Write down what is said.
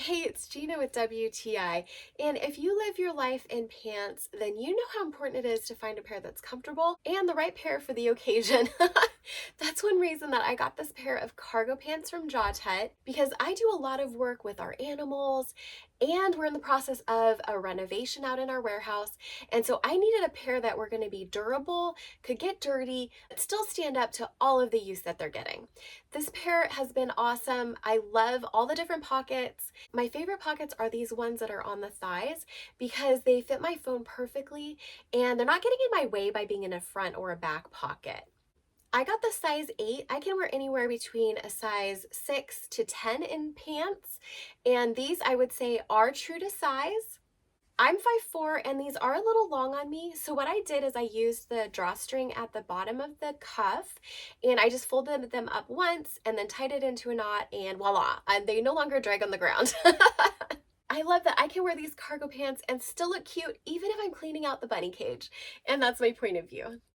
Hey, it's Gina with WTI. And if you live your life in pants, then you know how important it is to find a pair that's comfortable and the right pair for the occasion. That's one reason that I got this pair of cargo pants from Jawtut because I do a lot of work with our animals and we're in the process of a renovation out in our warehouse. And so I needed a pair that were going to be durable, could get dirty, but still stand up to all of the use that they're getting. This pair has been awesome. I love all the different pockets. My favorite pockets are these ones that are on the thighs because they fit my phone perfectly and they're not getting in my way by being in a front or a back pocket. I got the size 8. I can wear anywhere between a size 6 to 10 in pants, and these I would say are true to size. I'm 5'4" and these are a little long on me, so what I did is I used the drawstring at the bottom of the cuff and I just folded them up once and then tied it into a knot, and voila, and they no longer drag on the ground. I love that I can wear these cargo pants and still look cute even if I'm cleaning out the bunny cage, and that's my point of view.